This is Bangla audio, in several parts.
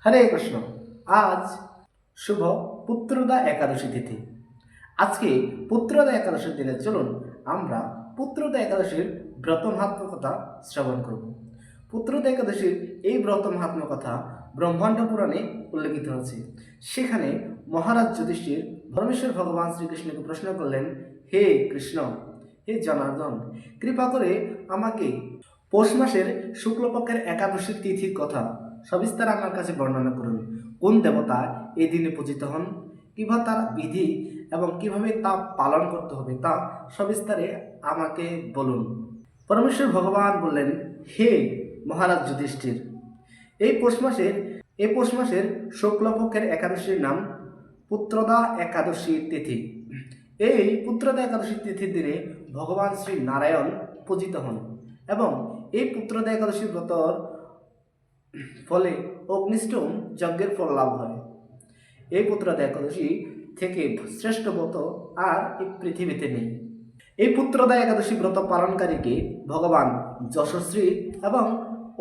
হরে কৃষ্ণ। আজ শুভ পুত্রদা একাদশী তিথি। আজকে পুত্রদা একাদশীর দিনে চলুন আমরা পুত্রদা একাদশীর ব্রত মাহাত্ম্য কথা শ্রবণ করব। পুত্রদা একাদশীর এই ব্রত মাহাত্ম্য কথা ব্রহ্মাণ্ড পুরাণে উল্লেখিত হয়েছে। সেখানে মহারাজ যুধিষ্ঠির পরমেশ্বর ভগবান শ্রীকৃষ্ণকে প্রশ্ন করলেন, হে কৃষ্ণ, হে জনার্দন, কৃপা করে আমাকে পৌষ মাসের শুক্লপক্ষের একাদশীর তিথির কথা সবিস্তারে আমার কাছে বর্ণনা করুন। কোন দেবতা এই দিনে পূজিত হন, কিভাবে তার বিধি এবং কিভাবে তা পালন করতে হবে তা সবিস্তারে আমাকে বলুন। পরমেশ্বর ভগবান বললেন, হে মহারাজ যুধিষ্ঠির, এই পৌষ মাসের শুক্লপক্ষের একাদশীর নাম পুত্রদা একাদশী তিথি। এই পুত্রদা একাদশী তিথির দিনে ভগবান শ্রী নারায়ণ পূজিত হন এবং এই পুত্রদা একাদশী ব্রতর ফলে অগ্নিষ্টম যজ্ঞের ফল লাভ হয়। এই পুত্রদা একাদশী থেকে শ্রেষ্ঠ ব্রত আর এই পৃথিবীতে নেই। এই পুত্রদা একাদশী ব্রত পালনকারীকে ভগবান যশস্বী এবং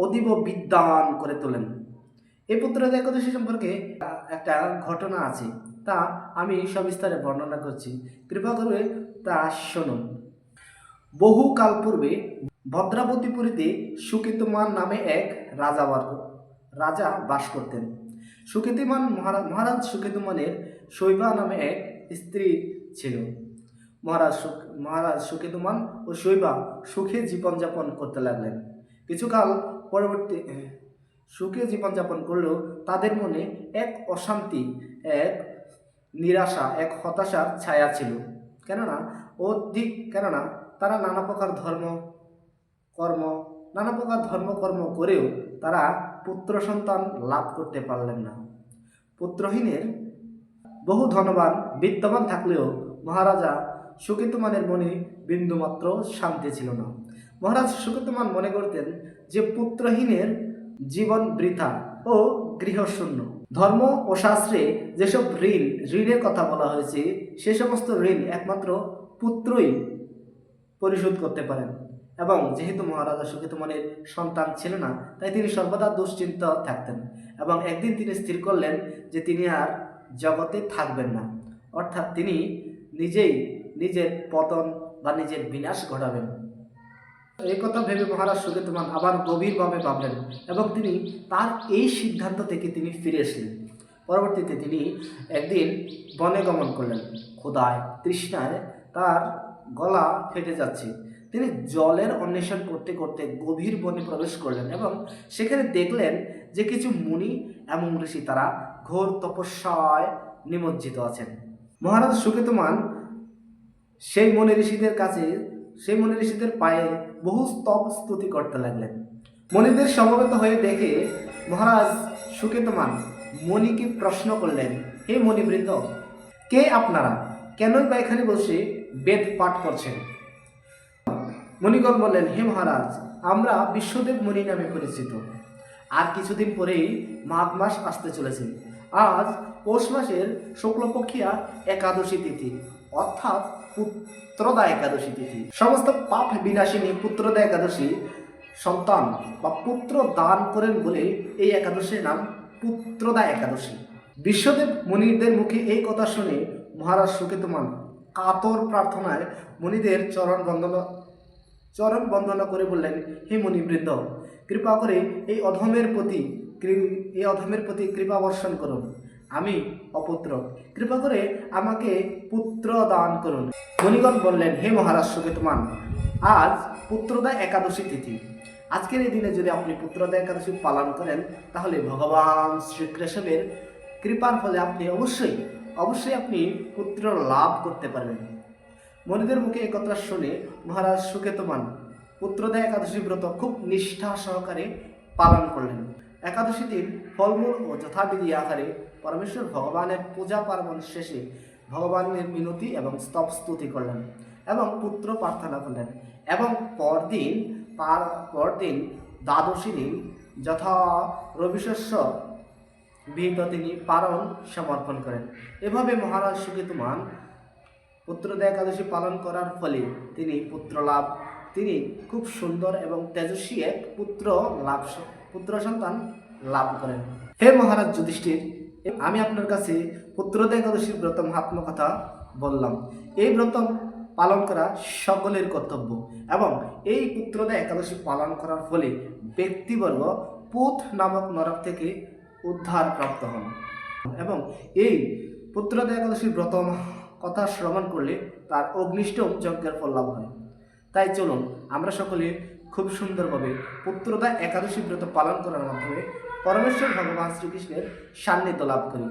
অতীব বিদ্বান করে তোলেন। এই পুত্রদা একাদশী সম্পর্কে একটা ঘটনা আছে, তা আমি সবিস্তারে বর্ণনা করছি, কৃপা করে তা শুনুন। বহুকাল পূর্বে ভদ্রাবতীপুরীতে সুকেতুমান নামে এক রাজা বাস করতেন। মহারাজ সুকেতুমানের শৈবা নামে এক স্ত্রী ছিল। মহারাজ সুকেতুমান ও শৈবা সুখে জীবনযাপন করতে লাগলেন। কিছুকাল পরবর্তী সুখে জীবনযাপন করলেও তাদের মনে এক অশান্তি, এক নিরাশা, এক হতাশার ছায়া ছিল। কেননা তারা নানা প্রকার ধর্মকর্ম করেও তারা পুত্র সন্তান লাভ করতে পারলেন না। পুত্রহীনের বহু ধনবান বিত্তবান থাকলেও মহারাজা সুকেতুমানের মনে বিন্দুমাত্র শান্তি ছিল না। মহারাজ সুকেতুমান মনে করতেন যে পুত্রহীনের জীবন বৃথা ও গৃহশূন্য। ধর্ম ও শাস্ত্রে যেসব ঋণের কথা বলা হয়েছে, সে সমস্ত ঋণ একমাত্র পুত্রই পরিশোধ করতে পারেন। এবং যেহেতু মহারাজা সুকেতুমানের সন্তান ছিল না, তাই তিনি সর্বদা দুশ্চিন্তা থাকতেন এবং একদিন তিনি স্থির করলেন যে তিনি আর জগতে থাকবেন না, অর্থাৎ তিনি নিজেই নিজের পতন বা নিজের বিনাশ ঘটাবেন। এই কথা ভেবে মহারাজ সুকেতুমান আবার গভীরভাবে ভাবলেন এবং তিনি তার এই সিদ্ধান্ত থেকে তিনি ফিরে আসলেন। পরবর্তীতে তিনি একদিন বনে গমন করলেন। ক্ষুধায় তৃষ্ণায় তার গলা ফেটে যাচ্ছে। তিনি জলের অন্বেষণ করতে করতে গভীর বনে প্রবেশ করলেন এবং সেখানে দেখলেন যে কিছু মুনি এবং ঋষি তারা ঘোর তপস্যায় নিমজ্জিত আছেন। মহারাজ সুকেতুমান সেই মুনি ঋষিদের পায়ে বহু স্তব স্তুতি করতে লাগলেন। মণিদের সমবেত হয়ে দেখে মহারাজ সুকেতুমান মণিকে প্রশ্ন করলেন, হে মণিবৃন্দ, কে আপনারা? কেনই বা এখানে বসে বেদ পাঠ করছেন? মণিগণ বললেন, হে মহারাজ, আমরা বিশ্বদেব মুনি নামে পরিচিত। আর কিছুদিন পরেই মাঘ মাস আসতে চলেছে। আজ পৌষ মাসের শুক্লপক্ষিয়া একাদশী তিথি, অর্থাৎ পুত্রদা একাদশী তিথি। সমস্ত পাপ বিনাশিনী পুত্রদা একাদশী সন্তান বা পুত্র দান করেন বলে এই একাদশীর নাম পুত্রদা একাদশী। বিশ্বদেব মুনিদের মুখে এই কথা শুনে মহারাজ সুকেতুমান কাতর প্রার্থনায় মুনিদের চরণ বন্দনা করে বললেন, হে মুনিবৃন্দ, কৃপা করে এই অধমের প্রতি কৃপা বর্ষণ করুন। আমি অপুত্র, কৃপা করে আমাকে পুত্র দান করুন। মুনিগণ বললেন, হে মহারাজ সুকেতুমান, আজ পুত্রদা একাদশী তিথি। আজকের এই দিনে যদি আপনি পুত্রদা একাদশী পালন করেন, তাহলে ভগবান শ্রীকৃষ্ণের কৃপার ফলে আপনি অবশ্যই আপনি পুত্র লাভ করতে পারবেন। মনিদের মুখে একথা শুনে মহারাজ সুকেতুমান পুত্রদা একাদশী ব্রত খুব নিষ্ঠা সহকারে পালন করলেন। একাদশী দিন ফলমূল ও যথাবিধি আকারে পরমেশ্বর ভগবানের পূজা পার্বণ শেষে ভগবানের মিনতি এবং স্তব স্তুতি করলেন এবং পুত্র প্রার্থনা করলেন এবং পরদিন দ্বাদশী দিন যথা রবিশস্য বিহিত তিনি পারণ সমর্পণ করেন। এভাবে মহারাজ সুকেতুমান পুত্রদা একাদশী পালন করার ফলে তিনি খুব সুন্দর এবং তেজস্বী এক পুত্র সন্তান লাভ করেন। হে মহারাজ যুধিষ্ঠির, আমি আপনার কাছে পুত্রদা একাদশীর ব্রত মহাত্ম কথা বললাম। এই ব্রত পালন করা সকলের কর্তব্য এবং এই পুত্রদা একাদশী পালন করার ফলে ব্যক্তিবর্গ পুত নামক নরক থেকে উদ্ধার প্রাপ্ত হন এবং এই পুত্রদা একাদশীর ব্রত কথা শ্রবণ করলে তার অগ্নিষ্ঠম যজ্ঞের ফল লাভ হয়। তাই চলুন আমরা সকলে খুব সুন্দরভাবে পুত্রদা একাদশী ব্রত পালন করার মাধ্যমে পরমেশ্বর ভগবান শ্রীকৃষ্ণের সান্নিধ্য লাভ করি।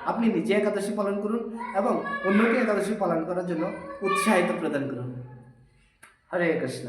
আপনি নিজে একাদশী পালন করুন এবং অন্যকে একাদশী পালন করার জন্য উৎসাহিত প্রদান করুন। হরে কৃষ্ণ।